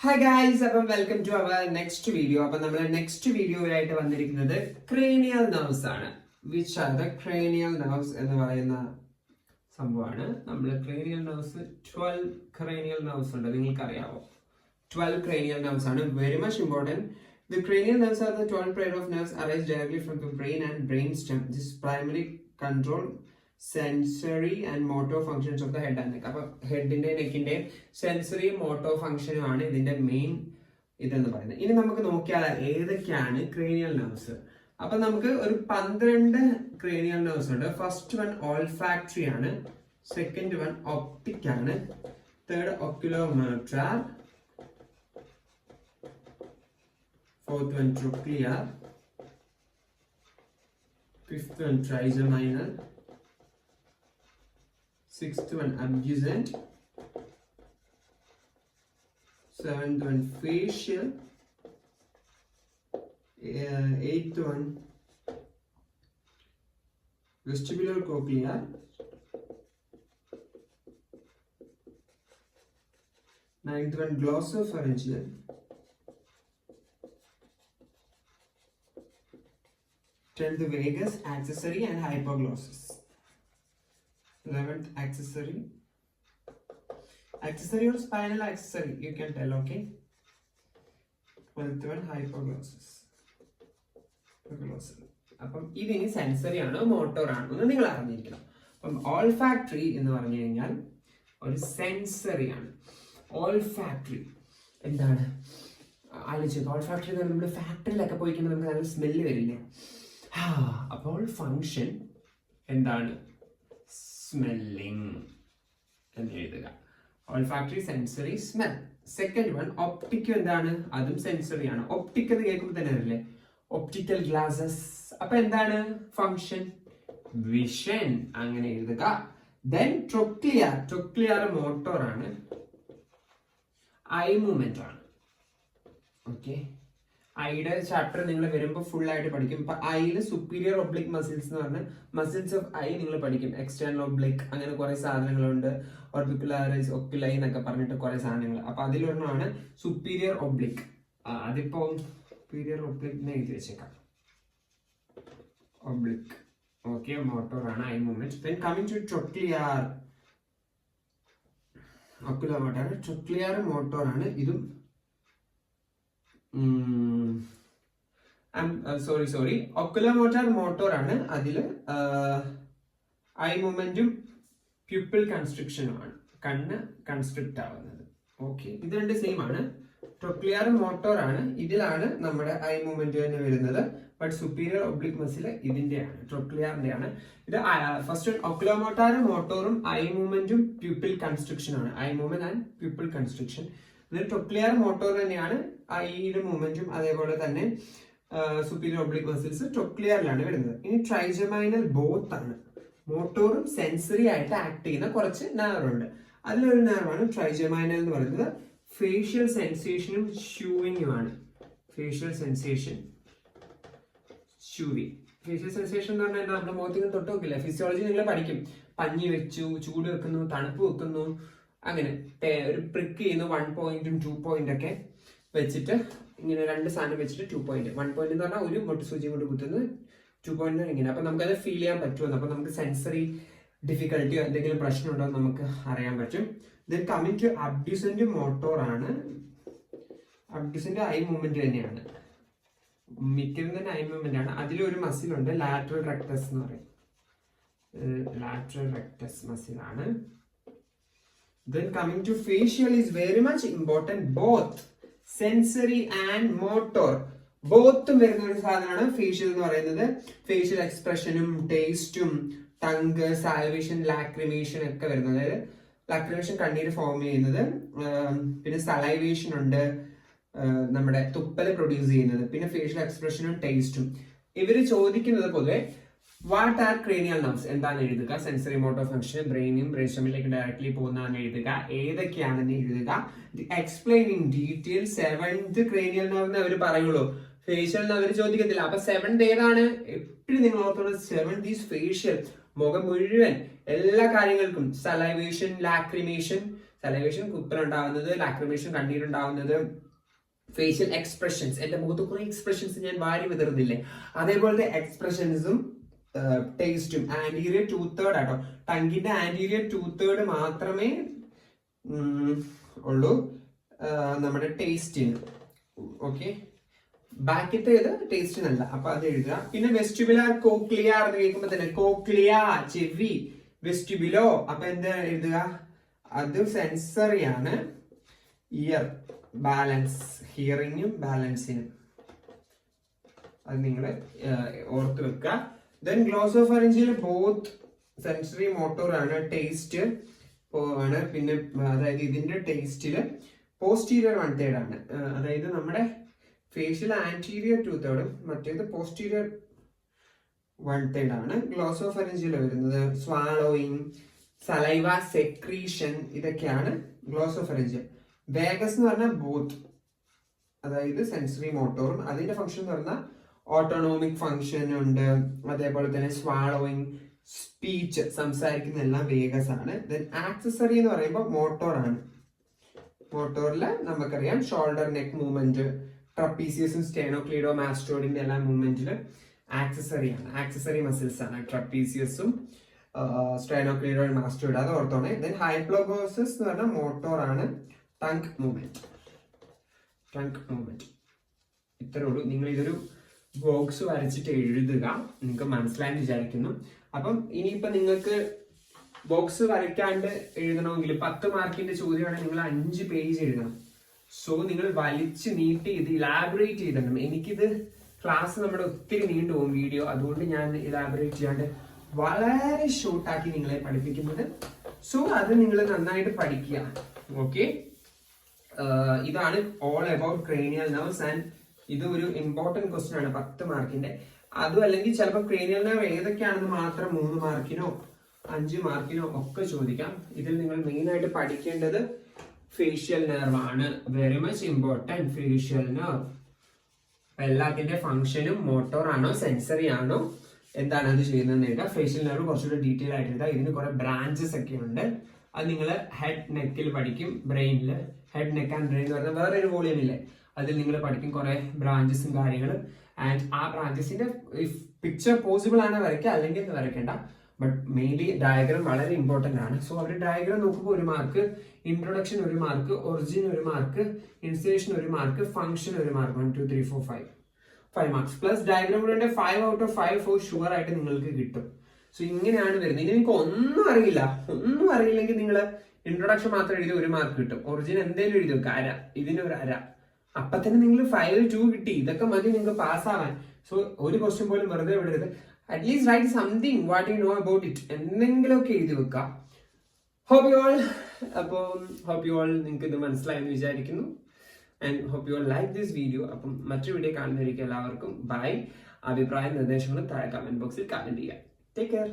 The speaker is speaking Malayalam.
Hi guys, welcome to our next video. നമ്മുടെ നെക്സ്റ്റ് വീഡിയോയിലായിട്ട് വന്നിരിക്കുന്നത് cranial nerves ആണ്. Which are the cranial nerves എന്ന് പറയുന്ന സംഭവമാണ്. നമ്മൾ cranial nerves 12 cranial nerves ഉണ്ട്. നിങ്ങൾക്ക് അറിയാവോ? 12 cranial nerves ആണ്. Very much important. The cranial nerves are the 12 pair of nerves arise directly from the brain and brainstem. This primarily control sensory and motor functions of the head and neck. അപ്പൊ ഹെഡിന്റെ നെക്കിന്റെ സെൻസറി മോട്ടോർ ഫങ്ഷനും ആണ് ഇതിന്റെ മെയിൻ ഇതെന്ന് പറയുന്നത്. ഇനി നമുക്ക് നോക്കിയാൽ ഏതൊക്കെയാണ് ക്രേനിയൽ നെർവ്സ്. അപ്പൊ നമുക്ക് ഒരു 12 ക്രേനിയൽ നെർവ്സ് ഉണ്ട്. ഫസ്റ്റ് വൺ ഓൾഫാക്ടറി ആണ്, സെക്കൻഡ് വൺ ഒപ്റ്റിക് ആണ്, third oculomotor, fourth one trochlear, fifth one trigeminal, sixth one adjacent, seventh one facial, eighth one vestibular cochlear, ninth one glossopharyngeal, 10th vagus, accessory and hypoglossus, 11th accessory or spinal accessory, you can tell, okay. 12th one hypoglossus. അപ്പം ഇതിന് സെൻസറി ആണോ മോട്ടോർ ആണോ എന്ന് നിങ്ങൾ അറിഞ്ഞിരിക്കണം. അപ്പം ഓൾഫാക്ടറി എന്ന് പറഞ്ഞു കഴിഞ്ഞാൽ ഒരു സെൻസറി ആണ്. ഓൾഫാക്ടറി എന്താണ് ആലോചിച്ചത്? ഓൾഫാക്ടറി നമ്മൾ ഫാക്ടറിയിലൊക്കെ പോയി കഴിയുമ്പോൾ നമുക്ക് നല്ല സ്മെല്ല് വരില്ലേ? അപ്പോൾ ഫങ്ഷൻ എന്താണ്? സ്മെല്ലിംഗ് എന്ന് എഴുതുക. Olfactory, sensory, smell. Second one optic. എന്താണ്? അതും സെൻസറി ആണ്. ഒപ്റ്റിക് എന്ന് കേൾക്കുമ്പോൾ തന്നെ അറിയില്ലേ, ഒപ്റ്റിക്കൽ ഗ്ലാസസ്. അപ്പൊ എന്താണ് ഫങ്ഷൻ? വിഷൻ. അങ്ങനെ എഴുതുക. Then trochlear. ട്രോക്ലിയർ മോട്ടോർ ആണ്, ഐ മൂവ്മെന്റ് ആണ്. ഓക്കെ, ഐയുടെ ചാപ്റ്റർ നിങ്ങൾ വരുമ്പോൾ ഫുൾ ആയിട്ട് പഠിക്കും. ഇപ്പൊ ഐയില് സുപ്പീരിയർ ഒബ്ലിക് മസിൽസ് എന്ന് പറഞ്ഞ മസിൽസ് ഓഫ് ഐ നിങ്ങൾ പഠിക്കും. എക്സ്റ്റേണൽ ഒബ്ലിക്, അങ്ങനെ കുറെ സാധനങ്ങളുണ്ട്. ഓർബിക്കുലാറിസ്, ഒക്കുലൈ എന്നൊക്കെ പറഞ്ഞിട്ട് കുറെ സാധനങ്ങൾ. അപ്പൊ അതിലൊരെണ്ണമാണ് സുപ്പീരിയർ ഒബ്ലിക്. അതിപ്പോ സുപ്പീരിയർ ഒബ്ലിക് എഴുതി വെച്ചേക്കാം. ഒബ്ലിക്. ഓക്കെ, മോട്ടോർ ആണ്, eye movement. Then coming to trochlear. Oculomotor. Trochlear motor ആണ്. ഇതും സോറി ഒക്കുലോമോട്ടർ മോട്ടോർ ആണ്. അതില് ഐ മൂവ്മെന്റും പ്യൂപ്പിൾ കൺസ്ട്രക്ഷനും ആണ്, കണ്ണ് കൺസ്ട്രക്ട് ആവുന്നത്. ഓക്കെ, ഇത് രണ്ട് സെയിം ആണ്. ട്രോക്ലിയർ മോട്ടോർ ആണ്, ഇതിലാണ് നമ്മുടെ ഐ മൂവ്മെന്റ് തന്നെ വരുന്നത്. ബട്ട് സുപ്പീരിയർ ഒബ്ലിക് മസിൽ ഇതിന്റെയാണ്, ട്രോക്ലിയറിന്റെ ആണ്. ഇത് ഫസ്റ്റ് ഒക്കുലോമോട്ടർ മോട്ടോറും ഐ മൂവ്മെന്റും പ്യൂപ്പിൾ കൺസ്ട്രക്ഷൻ ആണ്. Eye movement and pupil construction. Trochlear motor തന്നെയാണ്, ഐയുടെ മൂവ്മെന്റും അതേപോലെ തന്നെ സുപ്പീരിയർ ഒബ്ലിക് മസിൽസ് ട്രോക്ലിയറിലാണ് വരുന്നത്. ഇനി ട്രൈജമൈനൽ ബോത്ത് ആണ്. മോട്ടോറും സെൻസറി ആയിട്ട് ആക്ട് ചെയ്യുന്ന കുറച്ച് നെർവ് ഉണ്ട്. അതിലൊരു നെർവാണ് ട്രൈജമൈനൽ എന്ന് പറയുന്നത്. ഫേഷ്യൽ സെൻസേഷനും ഷൂവിങ്ങും ആണ്. Facial sensation, chewing. Facial sensation എന്ന് പറഞ്ഞാൽ നമ്മുടെ മുഖത്തേക്ക് തൊട്ട് നോക്കില്ല. ഫിസിയോളജി നിങ്ങൾ പഠിക്കും. പഞ്ഞി വെച്ചു, ചൂട് വെക്കുന്നു, തണുപ്പ് വെക്കുന്നു, അങ്ങനെ ഒരു പ്രിക്ക് ചെയ്യുന്നു. 1 പോയിന്റും 2 പോയിന്റ് ഒക്കെ വെച്ചിട്ട് ഇങ്ങനെ രണ്ട് സാധനം വെച്ചിട്ട് 2 പോയിന്റ്. 1 പോയിന്റ് എന്ന് പറഞ്ഞാൽ ഒരു മൊട്ട് സൂചി കൊണ്ട് കുത്തുന്നത്, 2 പോയിന്റ് ഇങ്ങനെ. അപ്പൊ നമുക്കത് ഫീൽ ചെയ്യാൻ പറ്റുമെന്ന്. അപ്പൊ നമുക്ക് സെൻസറി ഡിഫിക്കൽട്ടിയോ എന്തെങ്കിലും പ്രശ്നം ഉണ്ടോ എന്ന് നമുക്ക് അറിയാൻ പറ്റും. ദെൻ കമ്മിങ് ടു അബ്ഡ്യൂസന്റ് മോട്ടോർ ആണ്. അബ്ഡ്യൂസന്റ് ഐ മൂവ്മെന്റ് തന്നെയാണ്, മിക്കതും തന്നെ ഐ മൂവ്മെന്റ് ആണ്. അതിലൊരു മസിലുണ്ട്, ലാറ്ററൽ റെക്ടസ് എന്ന് പറയും. ലാറ്ററൽ റെക്ടസ് മസിൽ ആണ്. Then coming to facial is very much important, both sensory and motor. Both വരുന്ന ഒരു സാധനമാണ് ഫേഷ്യൽ എന്ന് പറയുന്നത്. ഫേഷ്യൽ എക്സ്പ്രഷനും ടേസ്റ്റും ടങ്, സാൽവേഷൻ, ലാക്രിമേഷൻ ഒക്കെ വരുന്നത്. അതായത് ലാക്രിമേഷൻ കണ്ണീര് ഫോം ചെയ്യുന്നത്, പിന്നെ സലൈവേഷൻ ഉണ്ട്, നമ്മുടെ തുപ്പല് പ്രൊഡ്യൂസ് ചെയ്യുന്നത്, പിന്നെ ഫേഷ്യൽ എക്സ്പ്രഷനും ടേസ്റ്റും. ഇവര് ചോദിക്കുന്നത് പൊതുവെ വാട്ട് ആർ ക്രേനിയൽ നെർവ്സ് എന്താണ് എഴുതുക. സെൻസറി മോട്ടോർ ഫംഗ്ഷൻ ബ്രെയിനും ബ്രെയിൻ സ്റ്റെമിലേക്ക് ഡയറക്ട്ലി പോകുന്നതാണ് എഴുതുക. ഏതൊക്കെയാണെന്ന് എഴുതുക. Explain in detail. 7th cranial nerve എന്ന് അവർ പറയുള്ളൂ. ഫേഷ്യൽ എന്ന് അവർ ചോദിക്കത്തില്ല. അപ്പൊ 7th ഏതാണ്? എപ്പോഴും നിങ്ങൾ ഓർത്തോളൂ, 7th ഈസ് ഫേഷ്യൽ. മുഖം മുഴുവൻ എല്ലാ കാര്യങ്ങൾക്കും സലൈവേഷൻ, ലാക്രിമേഷൻ, സലൈവേഷൻ കുപ്പലുണ്ടാവുന്നത്, ലാക്രിമേഷൻ കണ്ണീരുണ്ടാവുന്നത്, ഫേഷ്യൽ എക്സ്പ്രഷൻസ്, എന്റെ മുഖത്ത് കുറെ എക്സ്പ്രഷൻസ് ഞാൻ വാരി വിതറുന്നില്ലേ, അതേപോലത്തെ എക്സ്പ്രഷൻസും ടേസ്റ്റും. ആന്റീരിയർ 2/3 ആട്ടോ, ടങ്കിന്റെ ആന്റീരിയർ 2/3 മാത്രമേ ഉള്ളൂ നമ്മുടെ ടേസ്റ്റിന്. ഓക്കെ, ബാക്കിത്തെ ഇത് ടേസ്റ്റിനല്ല, അപ്പൊ അത് എഴുതുക. പിന്നെ വെസ്റ്റിബുലാർ കോക്ലിയർ എന്ന് കേൾക്കുമ്പോ തന്നെ കോക്ലിയ ചെവി, വെസ്റ്റിബുലോ അപ്പൊ എന്താ എഴുതുക, അത് സെൻസറി ആണ്. ഇയർ ബാലൻസ്, ഹിയറിങ്ങും ബാലൻസിനും, അത് നിങ്ങൾ ഓർത്ത് വെക്കുക. ദെൻ ഗ്ലോസോഫറിഞ്ചിൽ ബോത്ത് സെൻസറി മോട്ടോർ ആണ്, ടേസ്റ്റ് ആണ്. പിന്നെ അതായത് ഇതിന്റെ ടേസ്റ്റില് പോസ്റ്റീരിയർ 1/3 ആണ്, അതായത് നമ്മുടെ ഫേഷ്യൽ ആന്റീരിയർ 2/3, മറ്റേത് പോസ്റ്റീരിയർ 1/3 ആണ്. ഗ്ലോസോഫറിഞ്ചിൽ വരുന്നത് സ്വാളോയിങ്, സലൈവ സെക്രീഷൻ, ഇതൊക്കെയാണ് ഗ്ലോസോഫറിഞ്ചിൽ. വേഗസ് എന്ന് പറഞ്ഞാൽ ബോത്ത്, അതായത് സെൻസറി മോട്ടോറും, അതിന്റെ ഫംഗ്ഷൻ എന്ന് പറഞ്ഞാൽ ഓട്ടോണോമിക് ഫംഗ്ഷൻ ഉണ്ട്, അതേപോലെ തന്നെ സ്വാളോയിങ്, സ്പീച്ച്, സംസാരിക്കുന്ന എല്ലാം വേഗസ് ആണ്. ദെൻ ആക്സസറി എന്ന് പറയുമ്പോൾ മോട്ടോർ ആണ്. മോട്ടോറില് നമുക്കറിയാം ഷോൾഡർ നെക്ക് മൂവ്മെന്റ്, ട്രപ്പീസിയസും സ്റ്റേനോക്ലീഡോ മാസ്റ്റോഡിന്റെ എല്ലാ മൂവ്മെന്റില് ആക്സസറി ആണ്, ആക്സസറി മസിൽസ് ആണ് ട്രപ്പീസിയസും സ്റ്റേനോക്ലീഡോ മാസ്റ്റോഡ്, അത് ഓർത്തോണേ. ദെൻ ഹൈപ്ലോഗോസസ് എന്ന് പറഞ്ഞാൽ മോട്ടോർ ആണ്, ടങ്ക് മൂവ്മെന്റ്, ടങ്ക് മൂവ്മെന്റ്. ഇത്രേ ഉള്ളൂ. നിങ്ങൾ ഇതൊരു ബോക്സ് വരച്ചിട്ട് എഴുതുക, നിങ്ങൾക്ക് മനസ്സിലായെന്ന് വിചാരിക്കുന്നു. അപ്പം ഇനിയിപ്പോ നിങ്ങൾക്ക് ബോക്സ് വരയ്ക്കാണ്ട് എഴുതണമെങ്കിൽ 10 മാർക്കിന്റെ ചോദ്യമാണെങ്കിൽ നിങ്ങൾ 5 പേജ് എഴുതണം. സോ നിങ്ങൾ വലിച്ച് നീട്ടി ഇത് ഇലാബറേറ്റ് ചെയ്തിടണം. എനിക്കിത് ക്ലാസ് നമ്മുടെ ഒത്തിരി നീണ്ടു പോകും വീഡിയോ, അതുകൊണ്ട് ഞാൻ ഇലാബറേറ്റ് ചെയ്യാണ്ട് വളരെ ഷോർട്ടാക്കി നിങ്ങളെ പഠിപ്പിക്കുന്നത്. സോ അത് നിങ്ങൾ നന്നായിട്ട് പഠിക്കുക. ഓക്കെ, ഇതാണ് all about cranial nerves. And ഇത് ഒരു ഇമ്പോർട്ടന്റ് ക്വസ്റ്റ്യൻ ആണ് 10 മാർക്കിന്റെ. അതും അല്ലെങ്കിൽ ചിലപ്പോൾ ക്രേനിയൽ നെർവ് ഏതൊക്കെയാണെന്ന് മാത്രം 3 മാർക്കിനോ 5 മാർക്കിനോ ഒക്കെ ചോദിക്കാം. ഇതിൽ നിങ്ങൾ മെയിൻ ആയിട്ട് പഠിക്കേണ്ടത് ഫേഷ്യൽ നെർവ് ആണ്, very much important. Facial nerve എല്ലാത്തിന്റെ ഫംഗ്ഷനും മോട്ടോർ ആണോ സെൻസറി ആണോ എന്താണ് അത് ചെയ്യുന്നത് എഴുതാം. ഫേഷ്യൽ നെർവ് കുറച്ചുകൂടെ ഡീറ്റെയിൽ ആയിട്ട് എഴുതാം. ഇതിന് കുറെ ബ്രാഞ്ചസ് ഒക്കെ ഉണ്ട്, അത് നിങ്ങൾ ഹെഡ് നെക്കിൽ പഠിക്കും. ബ്രെയിനിൽ ഹെഡ് നെക്ക് ആൻഡ് ബ്രെയിൻ എന്ന് പറഞ്ഞാൽ വേറൊരു വോളിയം ഇല്ലേ, അതിൽ നിങ്ങൾ പഠിക്കും കുറെ ബ്രാഞ്ചസും കാര്യങ്ങളും. ആൻഡ് ആ ബ്രാഞ്ചസിന്റെ പിക്ചർ പോസിബിൾ ആണ് വരയ്ക്കുക, അല്ലെങ്കിൽ വരയ്ക്കേണ്ട. ബട്ട് മെയിൻലി ഡയഗ്രാം വളരെ ഇമ്പോർട്ടന്റ് ആണ്. സോ അവർ ഡയഗ്രാം നോക്കുമ്പോൾ 1 mark, introduction 1 mark, origin 1 mark, installation 1 mark, function 1 mark, 1 2 3 4 5 marks plus diagram കൂടെ 5 out of 5 ഫോർ ഷുവർ ആയിട്ട് നിങ്ങൾക്ക് കിട്ടും. സോ ഇങ്ങനെയാണ് വരുന്നത്. ഇനി നിങ്ങൾക്ക് ഒന്നും അറിയില്ലെങ്കിൽ നിങ്ങൾ ഇൻട്രൊഡക്ഷൻ മാത്രം എഴുതി 1 മാർക്ക് കിട്ടും. ഒറിജിൻ എന്തെങ്കിലും എഴുതി വെക്കുക, അര, ഇതിനൊരു അര, അപ്പൊ തന്നെ നിങ്ങൾ 5 2 കിട്ടി. ഇതൊക്കെ മതി നിങ്ങൾക്ക് പാസ്സാവാൻ. സോ ഒരു ക്വസ്റ്റ്യൻ പോലും വെറുതെ വിടരുത്. At least write something what you know about it, എന്തെങ്കിലുമൊക്കെ എഴുതി വെക്കാം. ഹോപ്പ് യു ഓൾ നിങ്ങൾക്ക് ഇത് മനസ്സിലായെന്ന് വിചാരിക്കുന്നു. And hope you all like this video. അപ്പം മറ്റൊരു വീഡിയോ കാണുന്നവർക്ക് എല്ലാവർക്കും ബൈ. അഭിപ്രായ നിർദ്ദേശങ്ങളും താഴെ കമന്റ് ബോക്സിൽ കമന്റ് ചെയ്യാം. Take care.